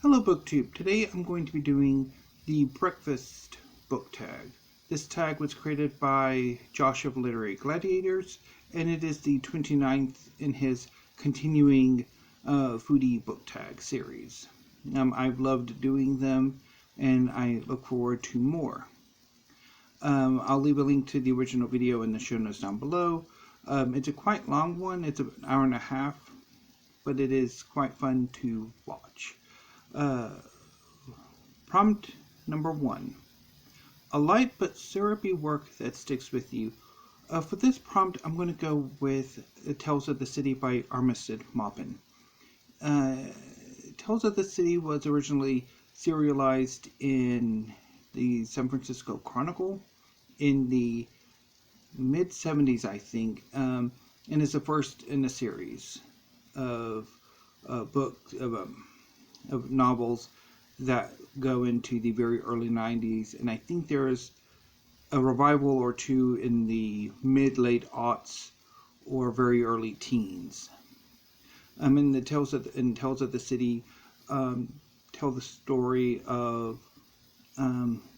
Hello BookTube. Today I'm going to be doing the breakfast book tag. This tag was created by Josh of Literary Gladiators, and it is the 29th in his continuing foodie book tag series. I've loved doing them, and I look forward to more. I'll leave a link to the original video in the show notes down below. It's a quite long one. It's an hour and a half, but it is quite fun to watch. Prompt number 1. A light but syrupy work that sticks with you. For this prompt, I'm going to go with Tales of the City by Armistead Maupin. Tales of the City was originally serialized in the San Francisco Chronicle in the mid-70s, I think, and is the first in a series of books of novels that go into the very early 90s, and I think there's a revival or two in the mid-late aughts or very early teens. In the Tales of the City, tell the story of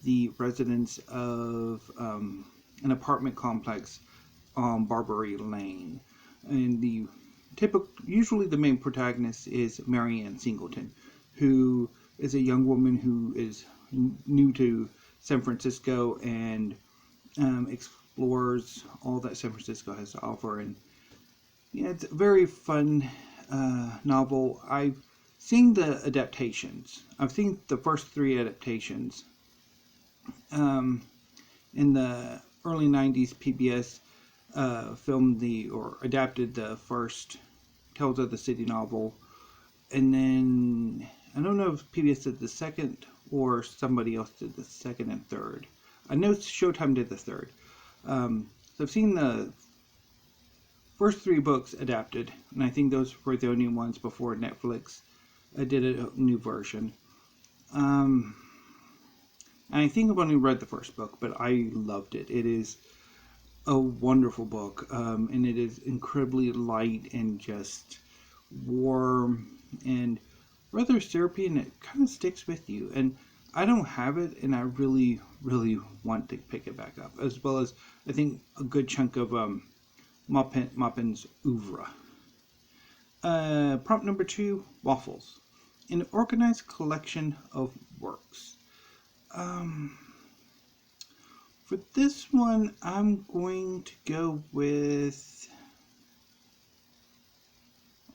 the residents of an apartment complex on Barbary Lane, and usually the main protagonist is Mary Ann Singleton, who is a young woman who is new to San Francisco and explores all that San Francisco has to offer. And it's a very fun novel. I've seen the adaptations. I've seen the first 3 adaptations. In the early 90s, PBS adapted the first Tales of the City novel, and then I don't know if PBS did the second or somebody else did the second and third. I know Showtime did the third. So I've seen the first 3 books adapted, and I think those were the only ones before Netflix did a new version. I think I've only read the first book, but I loved it. It is a wonderful book, and it is incredibly light and just warm and rather syrupy, and it kind of sticks with you. And I don't have it, and I really, really want to pick it back up, as well as I think a good chunk of Maupin's oeuvre. Prompt number 2, Waffles. An organized collection of works. For this one, I'm going to go with,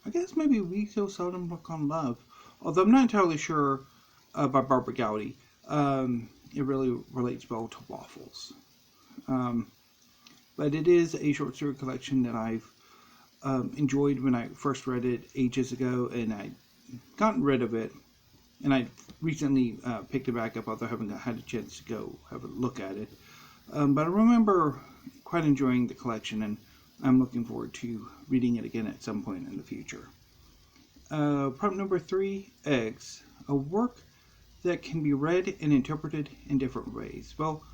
I guess maybe We So Seldom Look on Love. Although I'm not entirely sure by Barbara Gowdy. It really relates well to Waffles. But it is a short story collection that I've enjoyed when I first read it ages ago, and I'd gotten rid of it. And I recently picked it back up, although I haven't had a chance to go have a look at it. But I remember quite enjoying the collection, and I'm looking forward to reading it again at some point in the future. Prompt number 3, Eggs. A work that can be read and interpreted in different ways. Well,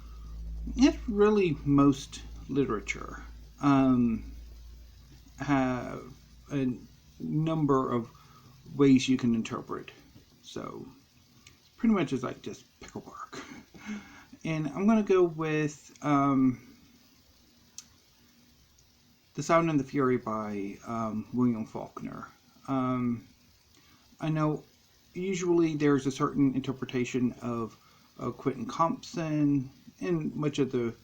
it's really most literature have a number of ways you can interpret. So pretty much it's like just pick a work. And I'm going to go with The Sound and the Fury by William Faulkner. I know usually there's a certain interpretation of Quentin Compson in much of the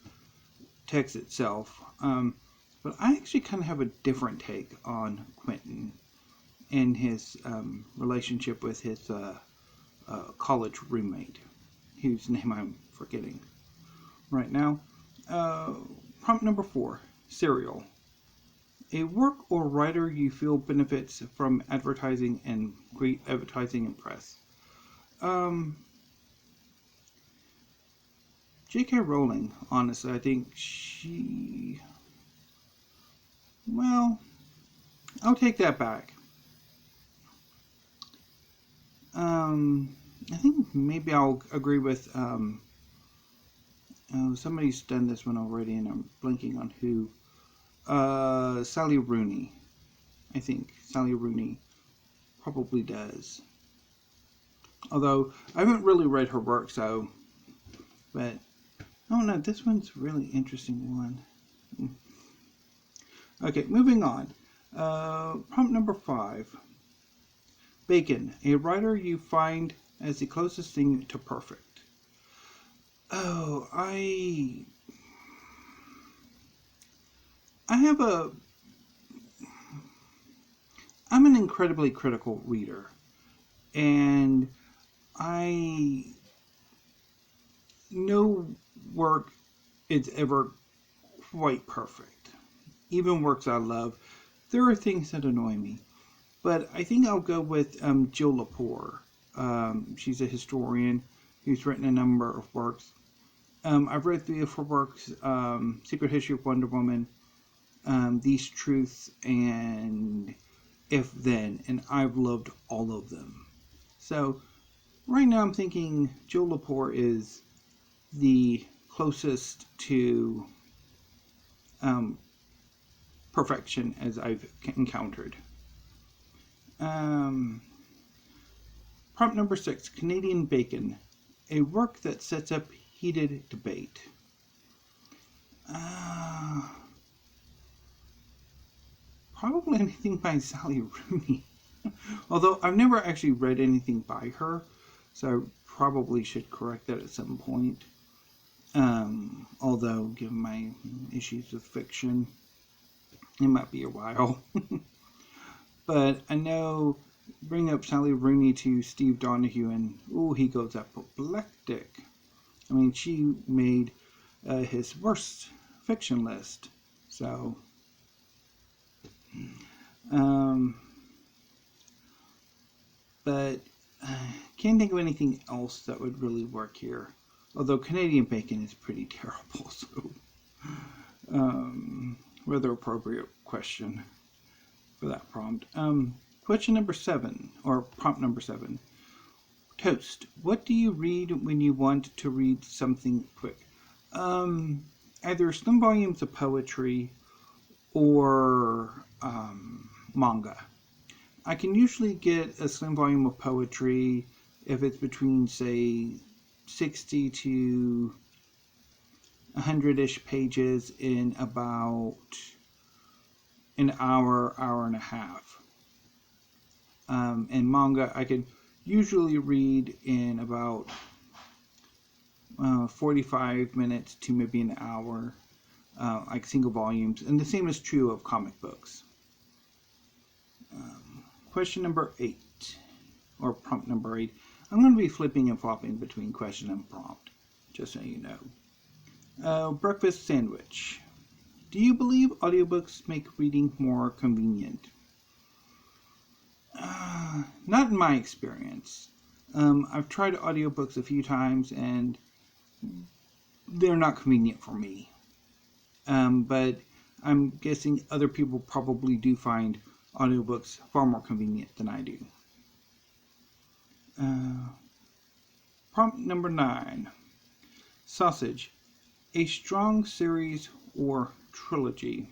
text itself, but I actually kind of have a different take on Quentin and his relationship with his college roommate, whose name I'm forgetting right now. Prompt number 4, Serial. A work or writer you feel benefits from advertising and great advertising and press. J.K. Rowling, honestly, I think I'll take that back. I think maybe I'll agree with, somebody's done this one already, and I'm blanking on who. Sally Rooney. I think Sally Rooney probably does. Although I haven't really read her work, but oh no, this one's a really interesting one. Okay, moving on. Prompt number 5. Bacon, a writer you find as the closest thing to perfect. Oh, I'm an incredibly critical reader, and no work is ever quite perfect. Even works I love, there are things that annoy me. But I think I'll go with Jill Lepore. She's a historian who's written a number of works. I've read 3 of her works: Secret History of Wonder Woman, These Truths, and If Then, and I've loved all of them. So right now I'm thinking Jill Lepore is the closest to perfection as I've encountered. Prompt number 6, Canadian Bacon, a work that sets up heated debate. Probably anything by Sally Rooney. Although I've never actually read anything by her, so I probably should correct that at some point. Although, given my issues with fiction, it might be a while. But I know, bring up Sally Rooney to Steve Donahue, and he goes apoplectic. I mean, she made his worst fiction list. So, but can't think of anything else that would really work here. Although Canadian Bacon is pretty terrible, so rather appropriate question for that prompt. Question number 7, or prompt number 7. Toast. What do you read when you want to read something quick? Either slim volumes of poetry or manga. I can usually get a slim volume of poetry if it's between, say, 60 to 100-ish pages in about an hour, hour and a half. And manga, I could usually read in about 45 minutes to maybe an hour, like single volumes. And the same is true of comic books. Question number 8, or prompt number 8. I'm going to be flipping and flopping between question and prompt, just so you know. Breakfast sandwich. Do you believe audiobooks make reading more convenient? Not in my experience. I've tried audiobooks a few times and they're not convenient for me. But I'm guessing other people probably do find audiobooks far more convenient than I do. Prompt number 9. Sausage. A strong series or trilogy.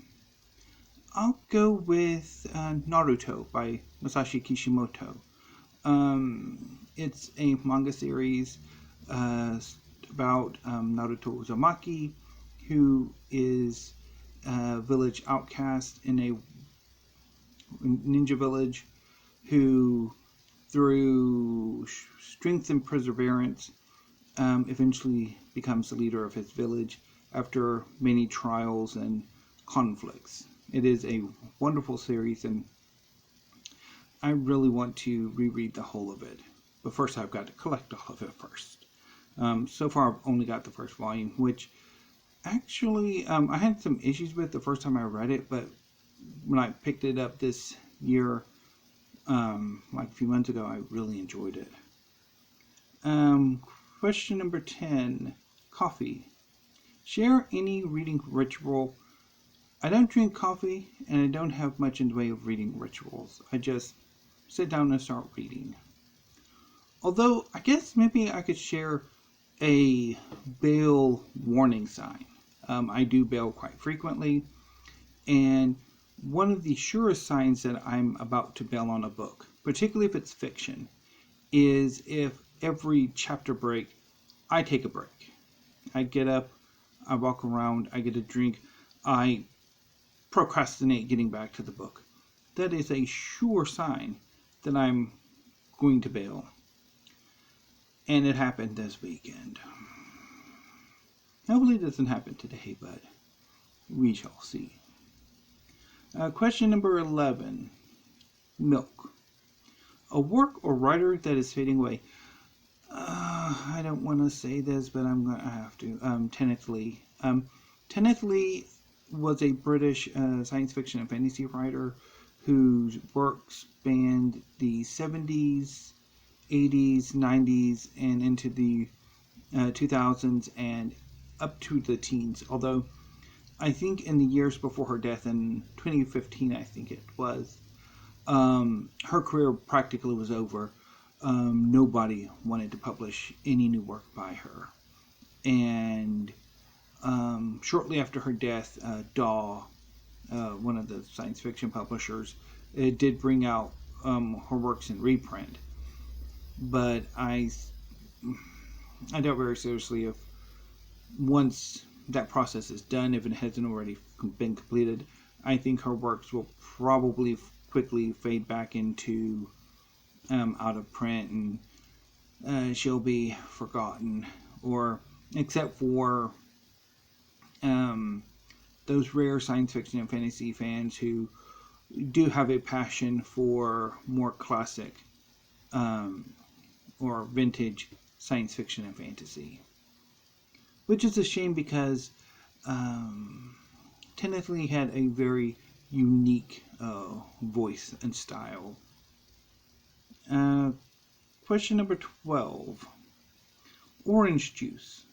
I'll go with Naruto by Masashi Kishimoto. It's a manga series about Naruto Uzumaki, who is a village outcast in a ninja village, who through strength and perseverance eventually becomes the leader of his village after many trials and conflicts. It is a wonderful series, and I really want to reread the whole of it. But first I've got to collect all of it first. So far I've only got the first volume, which actually I had some issues with the first time I read it, but when I picked it up this year, like a few months ago, I really enjoyed it. Question number 10. Coffee. Share any reading ritual. I don't drink coffee, and I don't have much in the way of reading rituals. I just sit down and start reading. Although, I guess maybe I could share a bail warning sign. I do bail quite frequently, and one of the surest signs that I'm about to bail on a book, particularly if it's fiction, is if every chapter break, I take a break. I get up, I walk around, I get a drink, I procrastinate getting back to the book. That is a sure sign that I'm going to bail. And it happened this weekend. Hopefully it doesn't happen today, but we shall see. Question number 11. Milk. A work or writer that is fading away. I don't want to say this, but I'm going to have to. Kenneth Lee. Kenneth Lee was a British science fiction and fantasy writer whose work spanned the 70s, 80s, 90s, and into the 2000s and up to the teens. Although I think in the years before her death in 2015, I think it was, her career practically was over. Nobody wanted to publish any new work by her. And shortly after her death, Daw, one of the science fiction publishers, did bring out her works in reprint. But I doubt very seriously if once that process is done, if it hasn't already been completed, I think her works will probably quickly fade back into out of print, and she'll be forgotten, or except for those rare science fiction and fantasy fans who do have a passion for more classic or vintage science fiction and fantasy. Which is a shame because Kenneth Lee had a very unique voice and style. Question number 12. Orange Juice.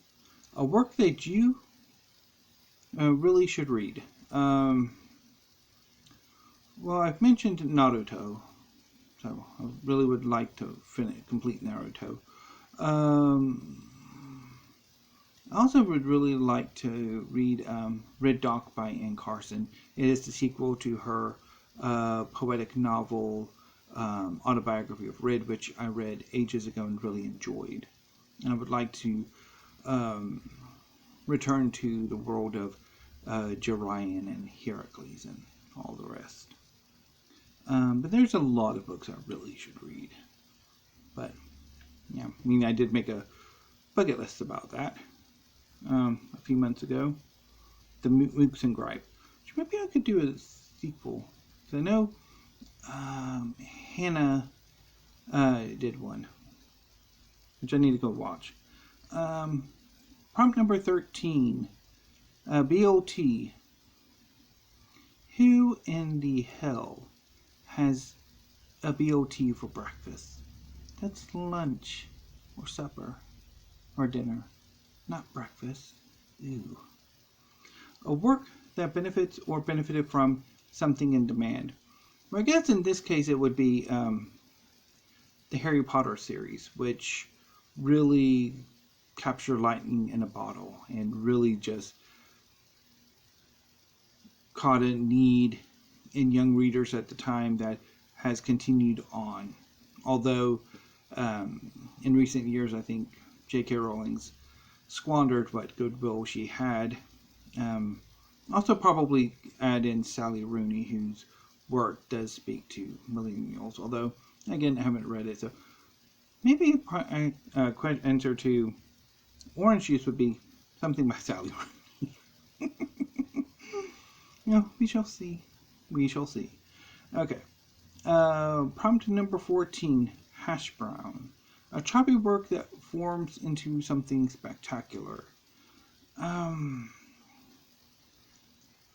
A work that you really should read. Well, I've mentioned Naruto, so I really would like to complete Naruto. I also would really like to read Red Dock by Anne Carson. It is the sequel to her poetic novel, Autobiography of Red, which I read ages ago and really enjoyed. And I would like to return to the world of Gerion and Heracles and all the rest. But there's a lot of books I really should read. But, yeah, I mean, I did make a bucket list about that a few months ago. The Mooks and Gripe. Which maybe I could do a sequel. Because I know Hannah did one, which I need to go watch. Prompt number 13. BLT. Who in the hell has a BLT for breakfast? That's lunch or supper or dinner, not breakfast. Ew. A work that benefits or benefited from something in demand. Well, I guess in this case it would be the Harry Potter series, which really captured lightning in a bottle and really just caught a need in young readers at the time that has continued on. Although in recent years I think J.K. Rowling's squandered what goodwill she had. Also probably add in Sally Rooney, whose work does speak to millennials, although again I haven't read it, so maybe a answer to Orange Juice would be something by Sally Rooney. We shall see. We shall see. Okay. Prompt number 14. Hash brown. A choppy work that forms into something spectacular.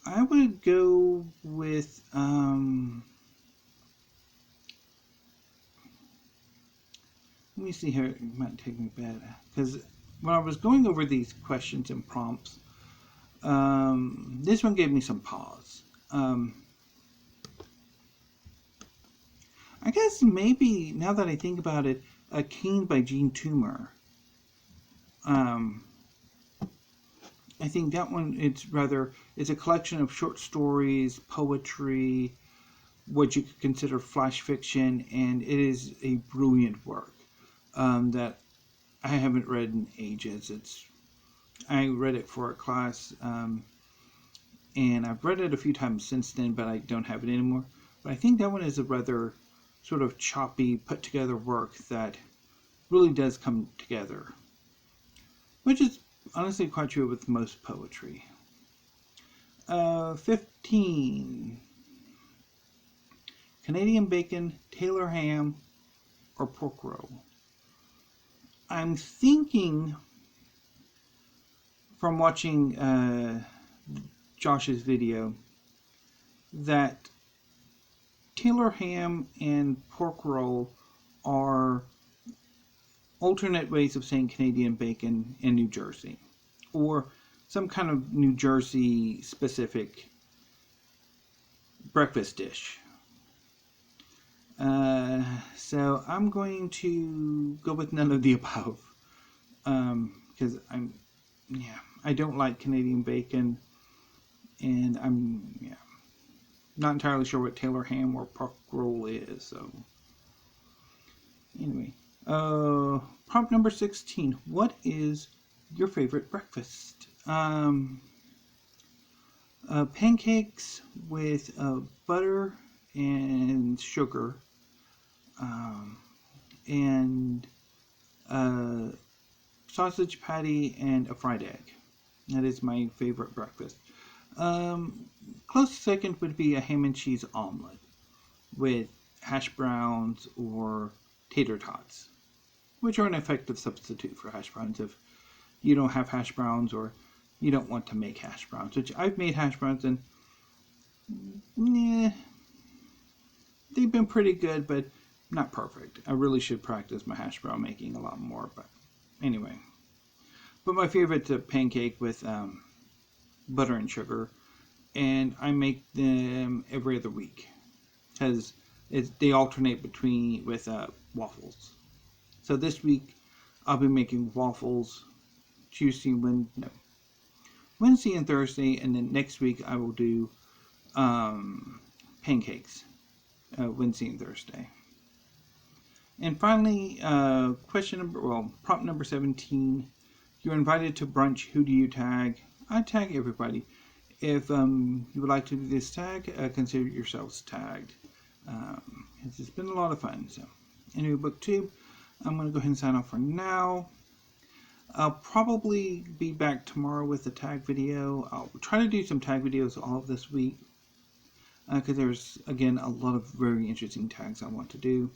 I would go with let me see here. It might take me back, because when I was going over these questions and prompts, this one gave me some pause. I guess maybe, now that I think about it, A Cane by Jean Toomer. I think that one, it's a collection of short stories, poetry, what you could consider flash fiction, and it is a brilliant work that I haven't read in ages. I read it for a class, and I've read it a few times since then, but I don't have it anymore. But I think that one is a rather sort of choppy, put together work that really does come together, which is honestly quite true with most poetry. 15. Canadian bacon, Taylor ham, or pork roll. I'm thinking from watching Josh's video that Taylor ham and pork roll are alternate ways of saying Canadian bacon in New Jersey, or some kind of New Jersey specific breakfast dish. So I'm going to go with none of the above, because I don't like Canadian bacon, and I'm not entirely sure what Taylor ham or pork roll is. So anyway, prompt number 16. What is your favorite breakfast? Pancakes with butter and sugar, and sausage patty and a fried egg. That is my favorite breakfast. Close second would be a ham and cheese omelet with hash browns or tater tots, which are an effective substitute for hash browns if you don't have hash browns or you don't want to make hash browns, which I've made hash browns and they've been pretty good, but not perfect. I really should practice my hash brown making a lot more, but anyway. But my favorite's a pancake with butter and sugar, and I make them every other week because they alternate with waffles. So this week I'll be making waffles Wednesday and Thursday, and then next week I will do pancakes Wednesday and Thursday. And finally, prompt number 17. You're invited to brunch. Who do you tag? I tag everybody. If you would like to do this tag, consider yourselves tagged. It's been a lot of fun. So, anyway, BookTube, I'm going to go ahead and sign off for now. I'll probably be back tomorrow with a tag video. I'll try to do some tag videos all of this week, because there's, again, a lot of very interesting tags I want to do.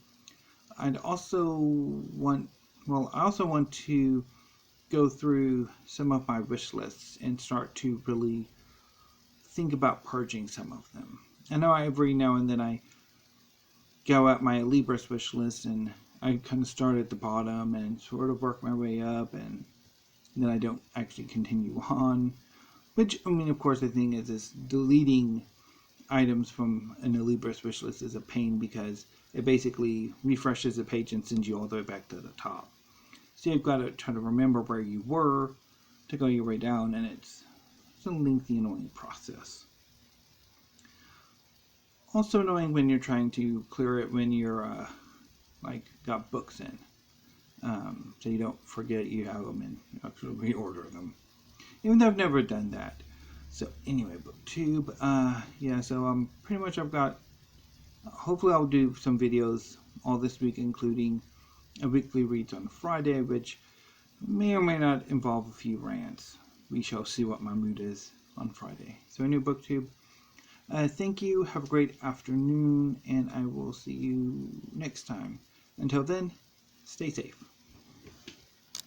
I also want to go through some of my wish lists and start to really think about purging some of them. I know every now and then I go at my Libris wish list and I kind of start at the bottom and sort of work my way up, and then I don't actually continue on. Which, I mean, of course, the thing is deleting items from an Libris wish list is a pain because it basically refreshes the page and sends you all the way back to the top. So you've got to try to remember where you were to go your way down, and it's a lengthy, annoying process. Also annoying when you're trying to clear it when you're got books in, so you don't forget you have them and you actually reorder them. Even though I've never done that. So anyway, BookTube, so pretty much hopefully I'll do some videos all this week, including a weekly reads on Friday, which may or may not involve a few rants. We shall see what my mood is on Friday. So anyway, BookTube, thank you, have a great afternoon, and I will see you next time. Until then, stay safe.